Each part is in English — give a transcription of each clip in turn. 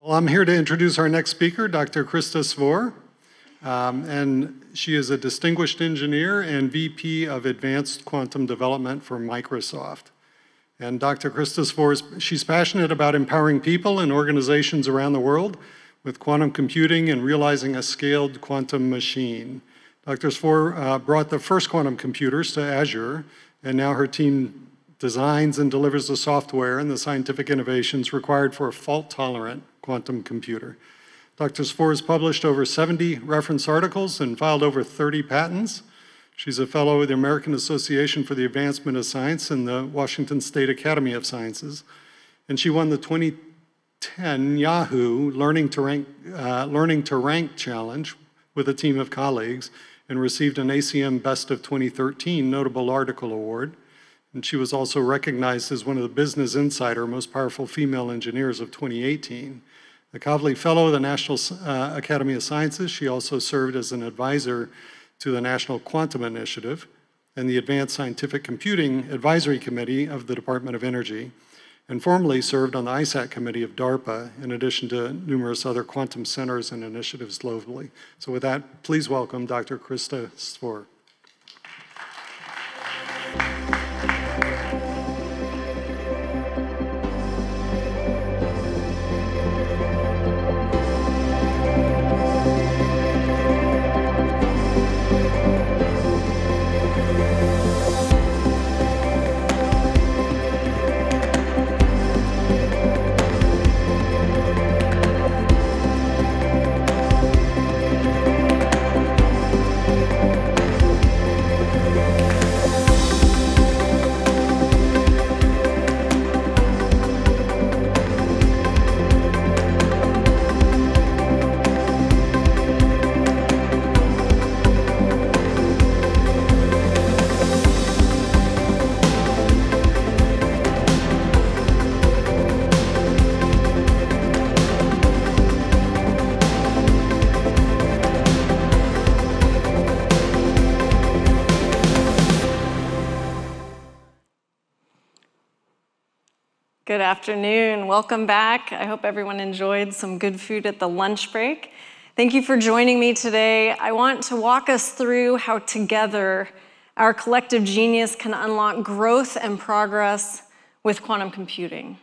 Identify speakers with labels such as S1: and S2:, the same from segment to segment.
S1: Well, I'm here to introduce our next speaker, Dr. Krysta Svore. And she is a distinguished engineer and VP of Advanced Quantum Development for Microsoft. And Dr. Krysta Svore, she's passionate about empowering people and organizations around the world with quantum computing and realizing a scaled quantum machine. Dr. Svore brought the first quantum computers to Azure, and now her team designs and delivers the software and the scientific innovations required for a fault-tolerant quantum computer. Dr. Svore has published over 70 reference articles and filed over 30 patents. She's a fellow of the American Association for the Advancement of Science and the Washington State Academy of Sciences. And she won the 2010 Yahoo Learning to Rank Challenge with a team of colleagues and received an ACM Best of 2013 Notable Article Award. And she was also recognized as one of the Business Insider Most Powerful Female Engineers of 2018. A Kavli Fellow of the National Academy of Sciences, she also served as an advisor to the National Quantum Initiative and the Advanced Scientific Computing Advisory Committee of the Department of Energy, and formerly served on the ISAC Committee of DARPA, in addition to numerous other quantum centers and initiatives globally. So with that, please welcome Dr. Krysta Svore.
S2: Good afternoon. Welcome back. I hope everyone enjoyed some good food at the lunch break. Thank you for joining me today. I want to walk us through how together our collective genius can unlock growth and progress with quantum computing.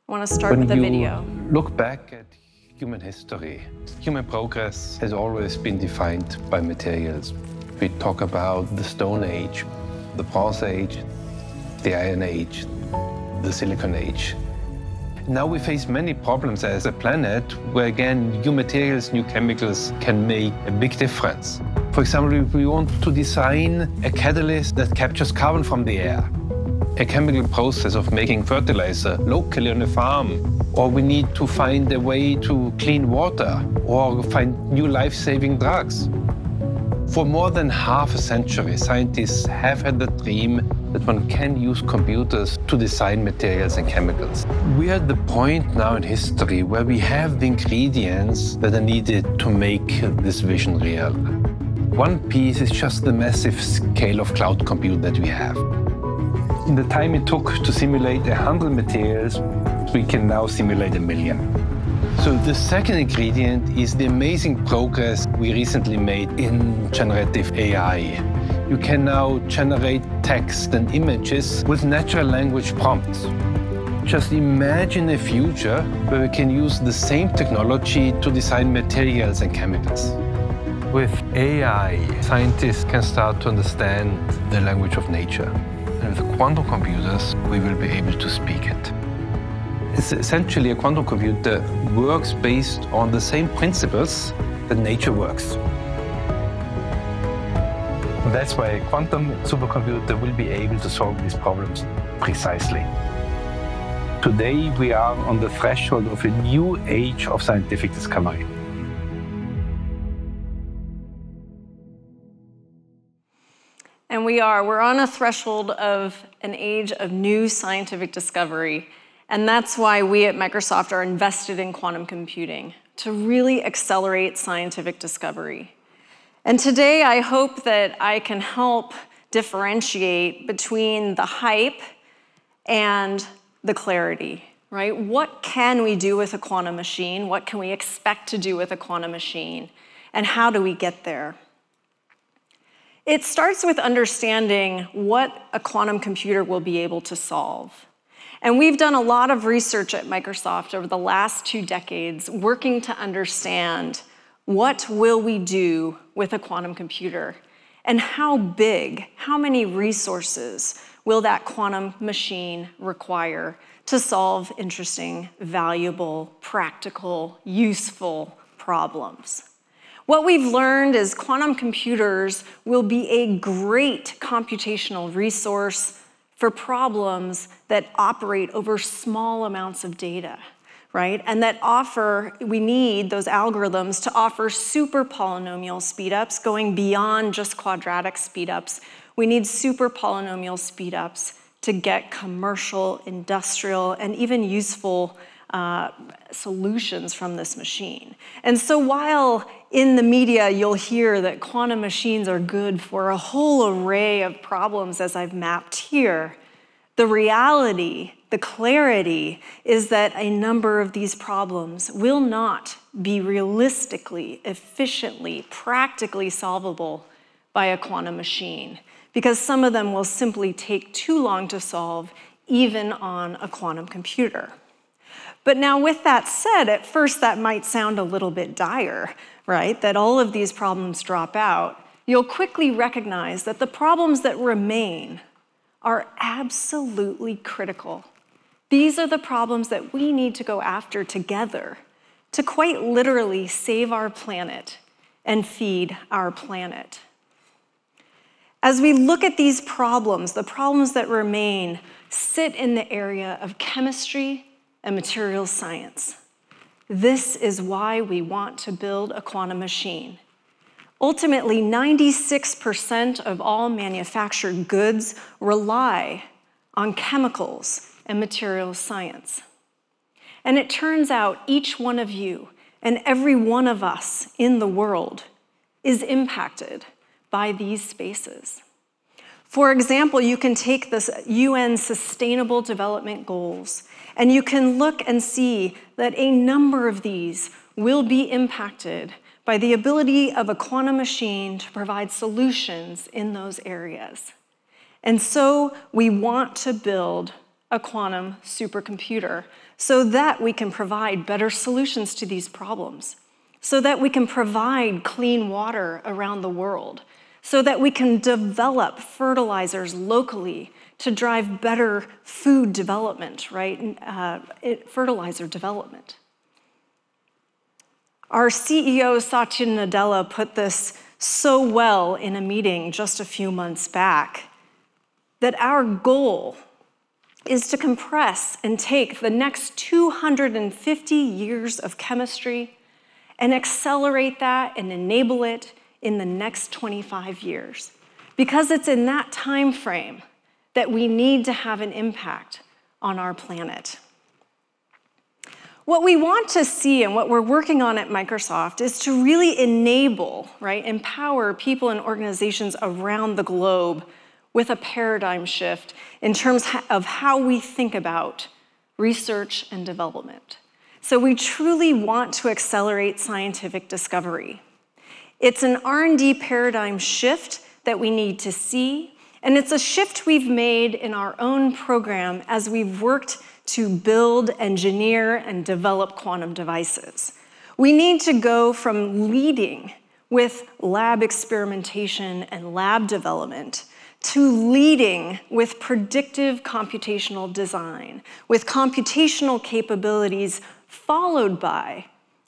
S2: I want to start with a video.
S3: When you look back at human history, human progress has always been defined by materials. We talk about the Stone Age, the Bronze Age, the Iron Age, the Silicon Age. Now we face many problems as a planet where, again, new materials, new chemicals can make a big difference. For example, if we want to design a catalyst that captures carbon from the air, a chemical process of making fertilizer locally on a farm, or we need to find a way to clean water or find new life-saving drugs. For more than half a century, scientists have had the dream that one can use computers to design materials and chemicals. We are at the point now in history where we have the ingredients that are needed to make this vision real. One piece is just the massive scale of cloud compute that we have. In the time it took to simulate 100 materials, we can now simulate 1 million. So the second ingredient is the amazing progress we recently made in generative AI. You can now generate text and images with natural language prompts. Just imagine a future where we can use the same technology to design materials and chemicals. With AI, scientists can start to understand the language of nature. And with quantum computers, we will be able to speak it. It's essentially a quantum computer works based on the same principles that nature works. That's why a quantum supercomputer will be able to solve these problems precisely. Today, we are on the threshold of a new age of scientific discovery.
S2: And we're on a threshold of an age of new scientific discovery. And that's why we at Microsoft are invested in quantum computing, to really accelerate scientific discovery. And today, I hope that I can help differentiate between the hype and the clarity, right? What can we do with a quantum machine? What can we expect to do with a quantum machine? And how do we get there? It starts with understanding what a quantum computer will be able to solve. And we've done a lot of research at Microsoft over the last 2 decades working to understand what will we do with a quantum computer and how big, how many resources will that quantum machine require to solve interesting, valuable, practical, useful problems. What we've learned is quantum computers will be a great computational resource for problems that operate over small amounts of data, right? And that we need those algorithms to offer super polynomial speedups going beyond just quadratic speedups. We need super polynomial speedups to get commercial, industrial, and even useful solutions from this machine. And so while in the media you'll hear that quantum machines are good for a whole array of problems as I've mapped here, the reality, the clarity is that a number of these problems will not be realistically, efficiently, practically solvable by a quantum machine, because some of them will simply take too long to solve, even on a quantum computer. But now with that said, at first that might sound a little bit dire, right? That all of these problems drop out. You'll quickly recognize that the problems that remain are absolutely critical. These are the problems that we need to go after together to quite literally save our planet and feed our planet. As we look at these problems, the problems that remain sit in the area of chemistry and materials science. This is why we want to build a quantum machine. Ultimately, 96% of all manufactured goods rely on chemicals and materials science. And it turns out each one of you and every one of us in the world is impacted by these spaces. For example, you can take the UN Sustainable Development Goals, and you can look and see that a number of these will be impacted by the ability of a quantum machine to provide solutions in those areas. And so we want to build a quantum supercomputer so that we can provide better solutions to these problems, so that we can provide clean water around the world, so that we can develop fertilizers locally to drive better food development, right? Fertilizer development. Our CEO, Satya Nadella, put this so well in a meeting just a few months back, that our goal is to compress and take the next 250 years of chemistry and accelerate that and enable it in the next 25 years. Because it's in that time frame that we need to have an impact on our planet. What we want to see and what we're working on at Microsoft is to really enable, right, empower people and organizations around the globe with a paradigm shift in terms of how we think about research and development. So we truly want to accelerate scientific discovery. It's an R&D paradigm shift that we need to see, and it's a shift we've made in our own program as we've worked to build, engineer, and develop quantum devices. We need to go from leading with lab experimentation and lab development to leading with predictive computational design, with computational capabilities followed by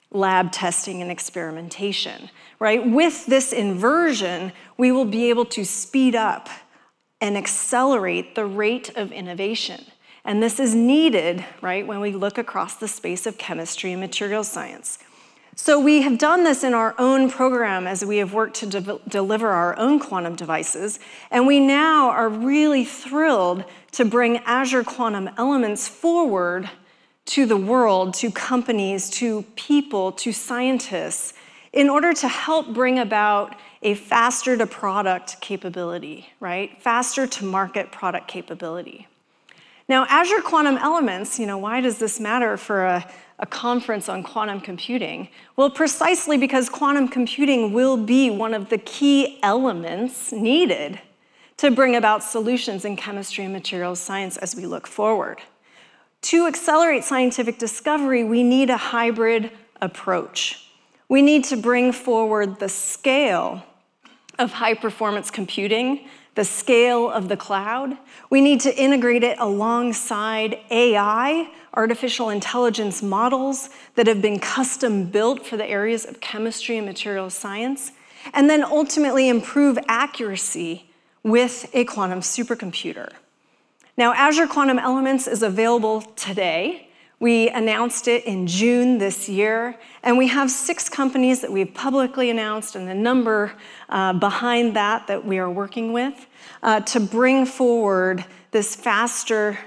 S2: lab testing and experimentation, right? With this inversion, we will be able to speed up and accelerate the rate of innovation. And this is needed, right, when we look across the space of chemistry and materials science. So we have done this in our own program as we have worked to deliver our own quantum devices, and we now are really thrilled to bring Azure Quantum Elements forward to the world, to companies, to people, to scientists, in order to help bring about a faster to product capability, right? Faster to market product capability. Now, Azure Quantum Elements, why does this matter for a conference on quantum computing? Well, precisely because quantum computing will be one of the key elements needed to bring about solutions in chemistry and materials science as we look forward. To accelerate scientific discovery, we need a hybrid approach. We need to bring forward the scale of high-performance computing, the scale of the cloud. We need to integrate it alongside AI, artificial intelligence models that have been custom built for the areas of chemistry and materials science, and then ultimately improve accuracy with a quantum supercomputer. Now, Azure Quantum Elements is available today. We announced it in June this year, and we have 6 companies that we've publicly announced and the number behind that we are working with to bring forward this faster,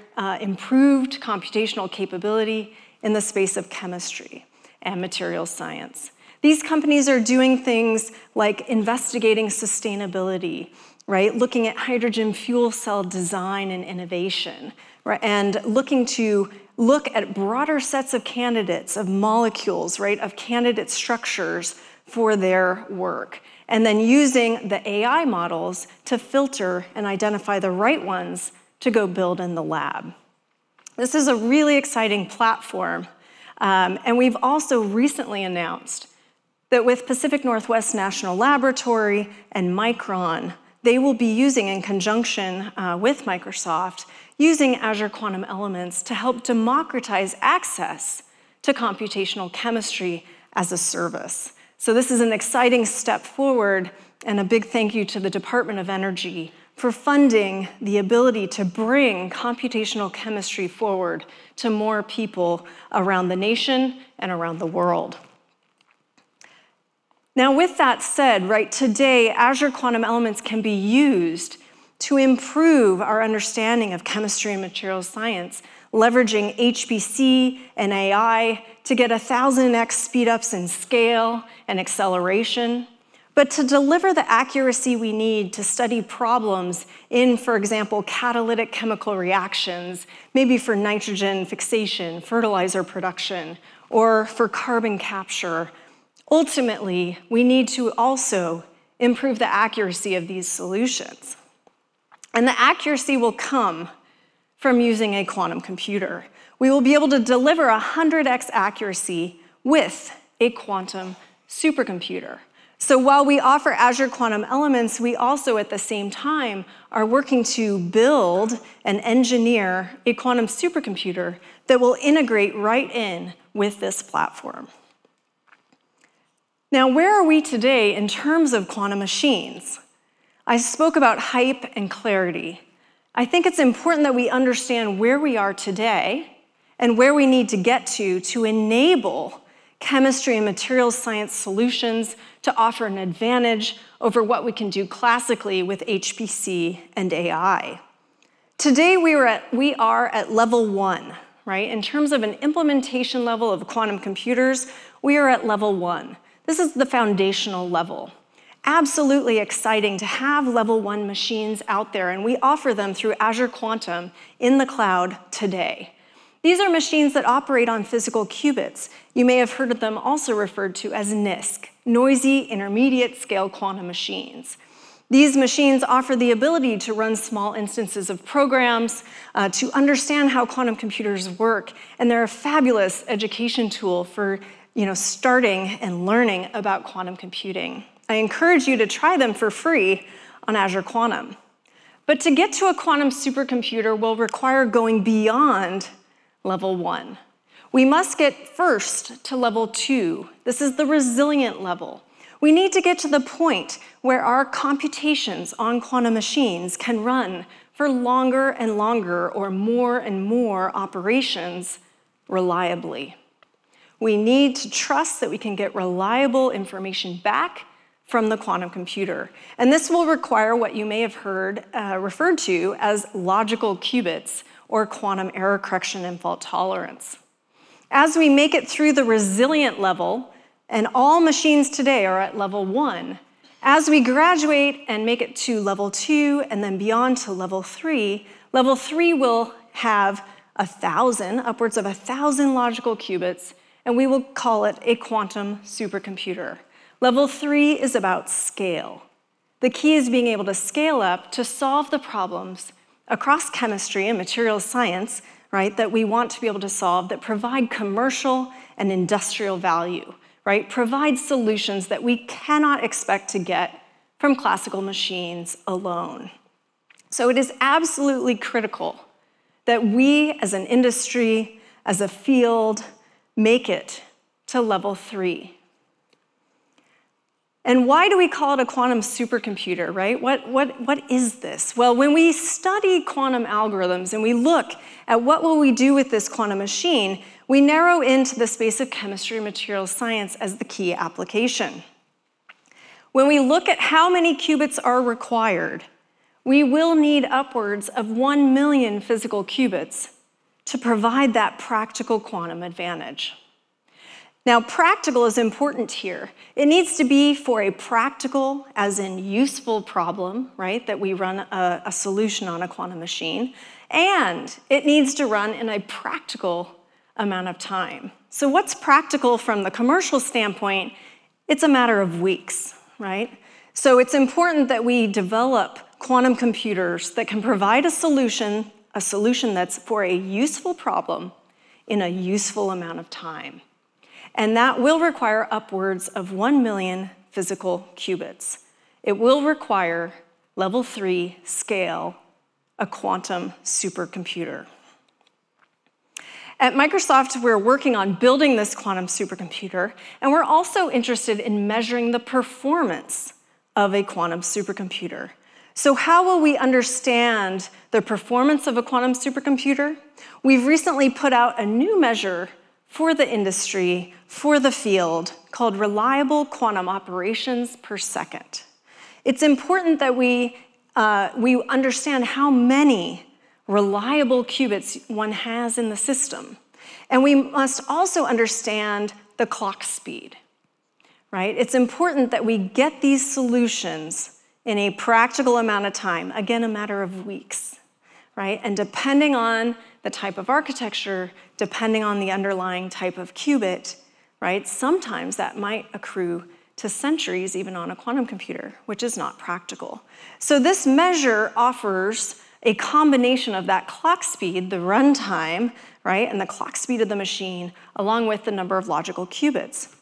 S2: improved computational capability in the space of chemistry and materials science. These companies are doing things like investigating sustainability, right? Looking at hydrogen fuel cell design and innovation, right? And looking to look at broader sets of candidates, of molecules, right? Of candidate structures for their work. And then using the AI models to filter and identify the right ones to go build in the lab. This is a really exciting platform. And we've also recently announced that with Pacific Northwest National Laboratory and Micron, they will be using, in conjunction with Microsoft, using Azure Quantum Elements to help democratize access to computational chemistry as a service. So this is an exciting step forward, and a big thank you to the Department of Energy for funding the ability to bring computational chemistry forward to more people around the nation and around the world. Now, with that said, right, today, Azure Quantum Elements can be used to improve our understanding of chemistry and materials science, leveraging HPC and AI to get 1,000x speed-ups in scale and acceleration, but to deliver the accuracy we need to study problems in, for example, catalytic chemical reactions, maybe for nitrogen fixation, fertilizer production, or for carbon capture. Ultimately, we need to also improve the accuracy of these solutions. And the accuracy will come from using a quantum computer. We will be able to deliver 100x accuracy with a quantum supercomputer. So while we offer Azure Quantum Elements, we also at the same time are working to build and engineer a quantum supercomputer that will integrate right in with this platform. Now, where are we today in terms of quantum machines? I spoke about hype and clarity. I think it's important that we understand where we are today and where we need to get to enable chemistry and materials science solutions to offer an advantage over what we can do classically with HPC and AI. Today, we are at level 1, right? In terms of an implementation level of quantum computers, we are at level 1. This is the foundational level. Absolutely exciting to have level 1 machines out there, and we offer them through Azure Quantum in the cloud today. These are machines that operate on physical qubits. You may have heard of them also referred to as NISQ, Noisy Intermediate Scale Quantum Machines. These machines offer the ability to run small instances of programs, to understand how quantum computers work, and they're a fabulous education tool for starting and learning about quantum computing. I encourage you to try them for free on Azure Quantum. But to get to a quantum supercomputer will require going beyond level 1. We must get first to level 2. This is the resilient level. We need to get to the point where our computations on quantum machines can run for longer and longer or more and more operations reliably. We need to trust that we can get reliable information back from the quantum computer. And this will require what you may have heard referred to as logical qubits, or quantum error correction and fault tolerance. As we make it through the resilient level, and all machines today are at level 1, as we graduate and make it to level 2 and then beyond to level 3 will have 1,000, upwards of 1,000 logical qubits, and we will call it a quantum supercomputer. Level 3 is about scale. The key is being able to scale up to solve the problems across chemistry and materials science, right, that we want to be able to solve that provide commercial and industrial value, right? Provide solutions that we cannot expect to get from classical machines alone. So it is absolutely critical that we as an industry, as a field, make it to level 3. And why do we call it a quantum supercomputer, right? What is this? Well, when we study quantum algorithms and we look at what will we do with this quantum machine, we narrow into the space of chemistry and materials science as the key application. When we look at how many qubits are required, we will need upwards of 1 million physical qubits to provide that practical quantum advantage. Now, practical is important here. It needs to be for a practical, as in useful problem, right, that we run a solution on a quantum machine, and it needs to run in a practical amount of time. So what's practical from the commercial standpoint? It's a matter of weeks, right? So it's important that we develop quantum computers that can provide a solution that's for a useful problem in a useful amount of time. And that will require upwards of 1 million physical qubits. It will require level 3 scale, a quantum supercomputer. At Microsoft, we're working on building this quantum supercomputer, and we're also interested in measuring the performance of a quantum supercomputer. So how will we understand the performance of a quantum supercomputer? We've recently put out a new measure for the industry, for the field, called reliable quantum operations per second. It's important that we understand how many reliable qubits one has in the system. And we must also understand the clock speed, right? It's important that we get these solutions in a practical amount of time, again, a matter of weeks, right? And depending on the type of architecture, depending on the underlying type of qubit, right, sometimes that might accrue to centuries even on a quantum computer, which is not practical. So this measure offers a combination of that clock speed, the runtime, right, and the clock speed of the machine, along with the number of logical qubits.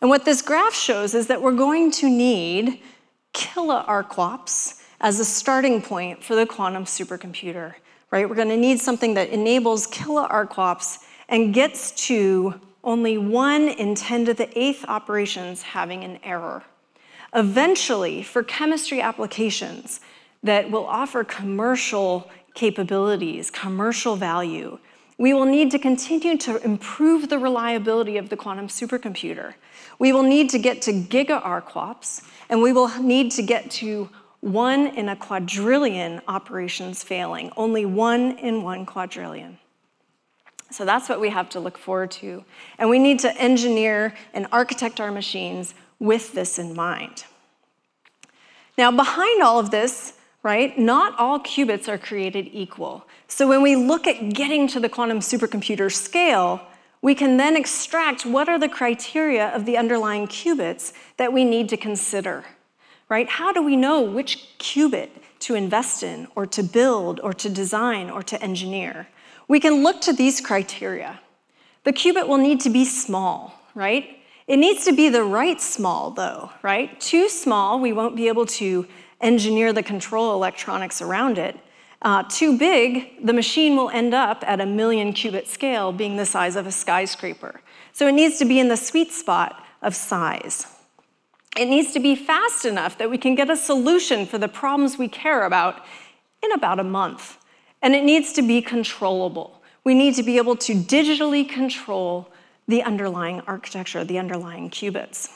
S2: And what this graph shows is that we're going to need kiloarclops as a starting point for the quantum supercomputer, right? We're going to need something that enables kiloarclops and gets to only 1 in 10 to the 8th operations having an error. Eventually, for chemistry applications that will offer commercial capabilities, commercial value, we will need to continue to improve the reliability of the quantum supercomputer. We will need to get to gigaarclops, and we will need to get to 1 in a quadrillion operations failing, only 1 in 1 quadrillion. So that's what we have to look forward to. And we need to engineer and architect our machines with this in mind. Now, behind all of this, right, not all qubits are created equal. So when we look at getting to the quantum supercomputer scale, we can then extract what are the criteria of the underlying qubits that we need to consider, right? How do we know which qubit to invest in, or to build, or to design, or to engineer? We can look to these criteria. The qubit will need to be small, right? It needs to be the right small, though, right? Too small, we won't be able to engineer the control electronics around it. Too big, the machine will end up at a 1 million qubit scale, being the size of a skyscraper. So it needs to be in the sweet spot of size. It needs to be fast enough that we can get a solution for the problems we care about in about a month. And it needs to be controllable. We need to be able to digitally control the underlying architecture, the underlying qubits.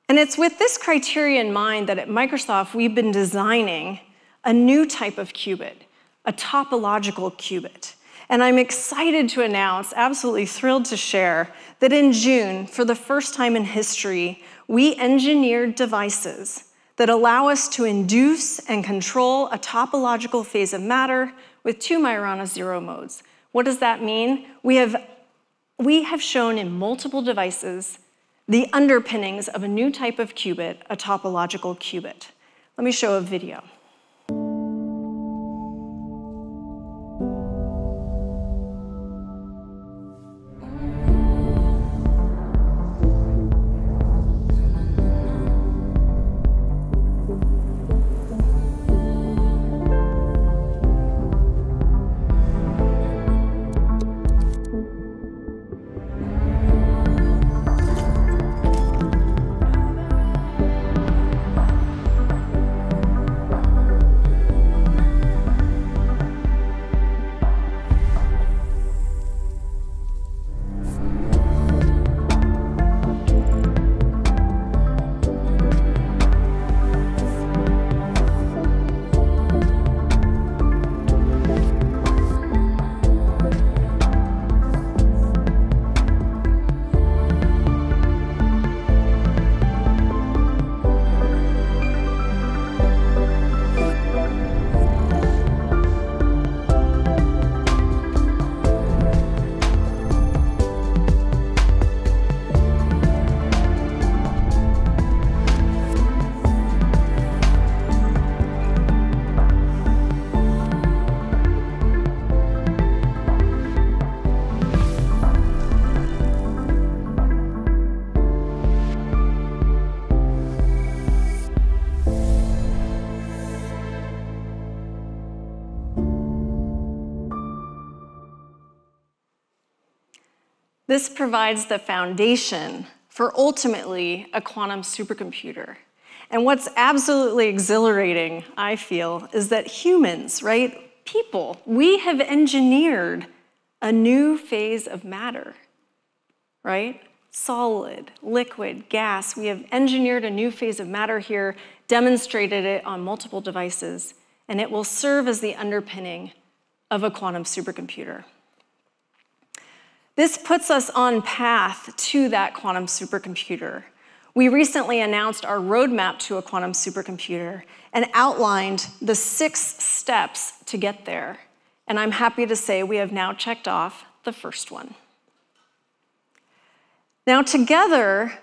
S2: And it's with this criteria in mind that at Microsoft we've been designing a new type of qubit, a topological qubit. And I'm excited to announce, absolutely thrilled to share, that in June, for the first time in history, we engineered devices that allow us to induce and control a topological phase of matter with 2 Majorana zero modes. What does that mean? We have shown in multiple devices the underpinnings of a new type of qubit, a topological qubit. Let me show a video. This provides the foundation for ultimately a quantum supercomputer. And what's absolutely exhilarating, I feel, is that humans, right, people, we have engineered a new phase of matter, right? Solid, liquid, gas. We have engineered a new phase of matter here, demonstrated it on multiple devices, and it will serve as the underpinning of a quantum supercomputer. This puts us on path to that quantum supercomputer. We recently announced our roadmap to a quantum supercomputer and outlined the 6 steps to get there. And I'm happy to say we have now checked off the first one. Now together,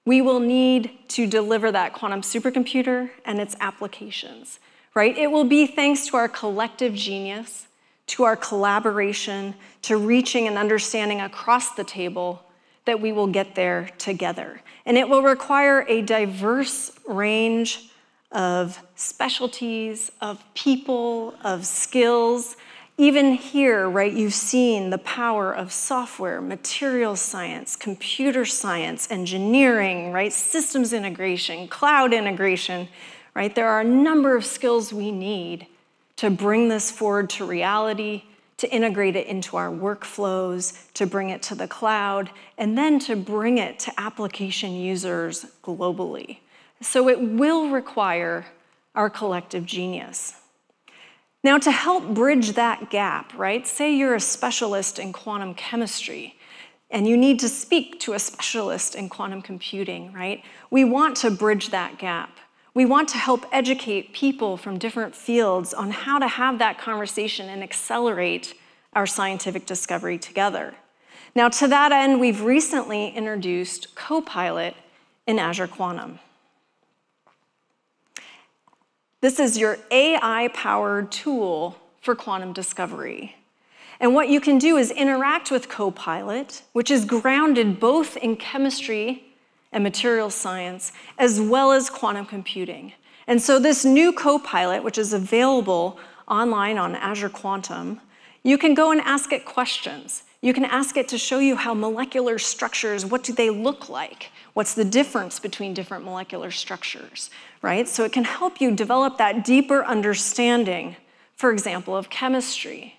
S2: we will need to deliver that quantum supercomputer and its applications, right? It will be thanks to our collective genius, to our collaboration, to reaching and understanding across the table that we will get there together. And it will require a diverse range of specialties, of people, of skills. Even here, right, you've seen the power of software, materials science, computer science, engineering, right, systems integration, cloud integration, right? There are a number of skills we need to bring this forward to reality, to integrate it into our workflows, to bring it to the cloud, and then to bring it to application users globally. So it will require our collective genius. Now, to help bridge that gap, right? Say you're a specialist in quantum chemistry, and you need to speak to a specialist in quantum computing, right? We want to bridge that gap. We want to help educate people from different fields on how to have that conversation and accelerate our scientific discovery together. Now, to that end, we've recently introduced Copilot in Azure Quantum. This is your AI-powered tool for quantum discovery. And what you can do is interact with Copilot, which is grounded both in chemistry and materials science, as well as quantum computing. And so this new Copilot, which is available online on Azure Quantum, you can go and ask it questions. You can ask it to show you how molecular structures, what do they look like? What's the difference between different molecular structures, right? So it can help you develop that deeper understanding, for example, of chemistry.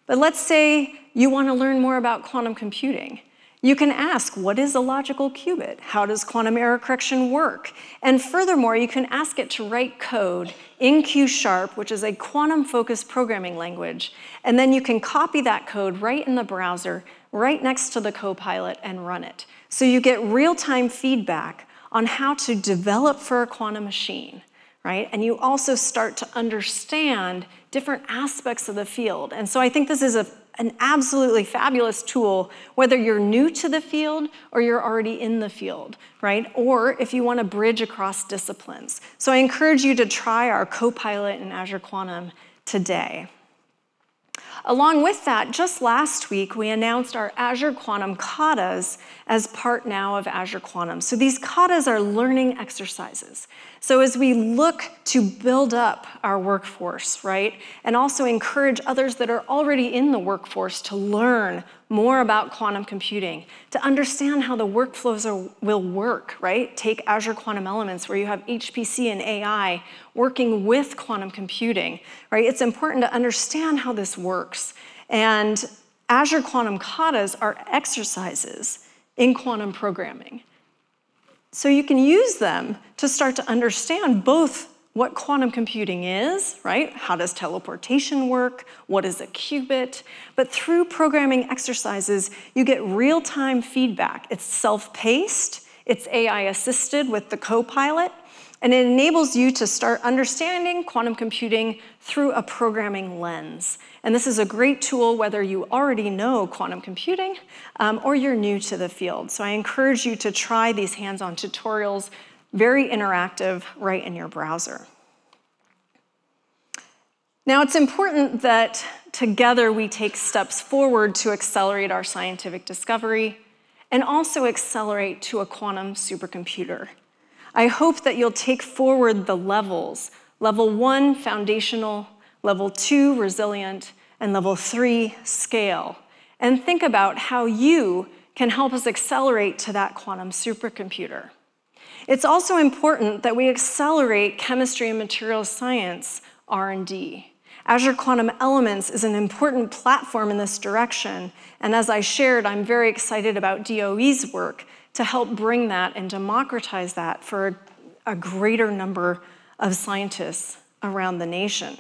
S2: But let's say you want to learn more about quantum computing. You can ask, what is a logical qubit? How does quantum error correction work? And furthermore, you can ask it to write code in Q#, which is a quantum-focused programming language, and then you can copy that code right in the browser, right next to the Copilot, and run it. So you get real-time feedback on how to develop for a quantum machine, right? And you also start to understand different aspects of the field. And so I think this is an absolutely fabulous tool, whether you're new to the field or you're already in the field, right? Or if you want to bridge across disciplines. So I encourage you to try our Copilot in Azure Quantum today. Along with that, just last week, we announced our Azure Quantum katas as part now of Azure Quantum. So these katas are learning exercises. So as we look to build up our workforce, right, and also encourage others that are already in the workforce to learn more about quantum computing, to understand how the workflows will work, right? Take Azure Quantum Elements, where you have HPC and AI working with quantum computing, right? It's important to understand how this works. And Azure Quantum katas are exercises in quantum programming. So you can use them to start to understand both what quantum computing is, right? How does teleportation work? What is a qubit? But through programming exercises, you get real-time feedback. It's self-paced, it's AI-assisted with the Copilot, and it enables you to start understanding quantum computing through a programming lens. And this is a great tool whether you already know quantum computing or you're new to the field. So I encourage you to try these hands-on tutorials, very interactive, right in your browser. Now, it's important that together we take steps forward to accelerate our scientific discovery and also accelerate to a quantum supercomputer. I hope that you'll take forward the levels. Level 1, foundational, level 2, resilient, and level 3, scale. And think about how you can help us accelerate to that quantum supercomputer. It's also important that we accelerate chemistry and materials science R&D. Azure Quantum Elements is an important platform in this direction, and as I shared, I'm very excited about DOE's work to help bring that and democratize that for a greater number of scientists around the nation.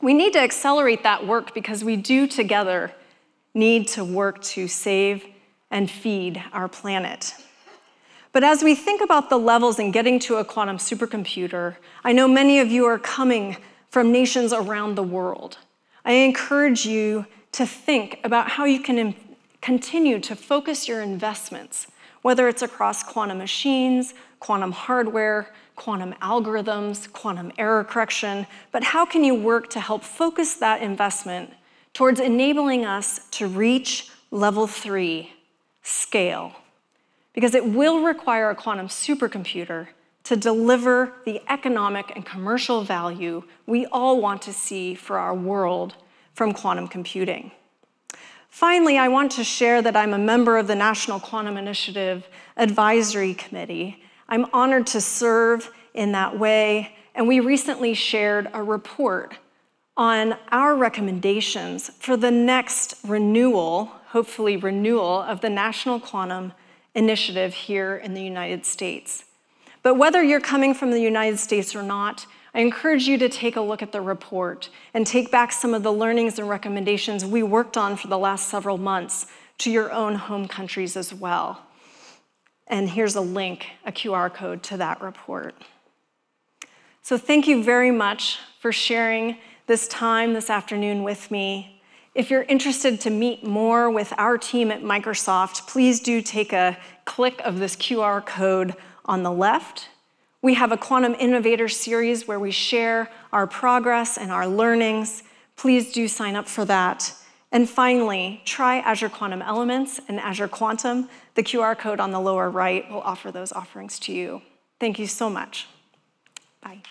S2: We need to accelerate that work because we do together need to work to save and feed our planet. But as we think about the levels in getting to a quantum supercomputer, I know many of you are coming from nations around the world. I encourage you to think about how you can continue to focus your investments, whether it's across quantum machines, quantum hardware, quantum algorithms, quantum error correction, but how can you work to help focus that investment towards enabling us to reach level 3, scale? Because it will require a quantum supercomputer to deliver the economic and commercial value we all want to see for our world from quantum computing. Finally, I want to share that I'm a member of the National Quantum Initiative Advisory Committee. I'm honored to serve in that way, and we recently shared a report on our recommendations for the next renewal, hopefully renewal, of the National Quantum Initiative here in the United States. But whether you're coming from the United States or not, I encourage you to take a look at the report and take back some of the learnings and recommendations we worked on for the last several months to your own home countries as well. And here's a link, a QR code to that report. So thank you very much for sharing this time this afternoon with me. If you're interested to meet more with our team at Microsoft, please do take a click of this QR code on the left. We have a Quantum Innovator series where we share our progress and our learnings. Please do sign up for that. And finally, try Azure Quantum Elements and Azure Quantum. The QR code on the lower right will offer those offerings to you. Thank you so much. Bye.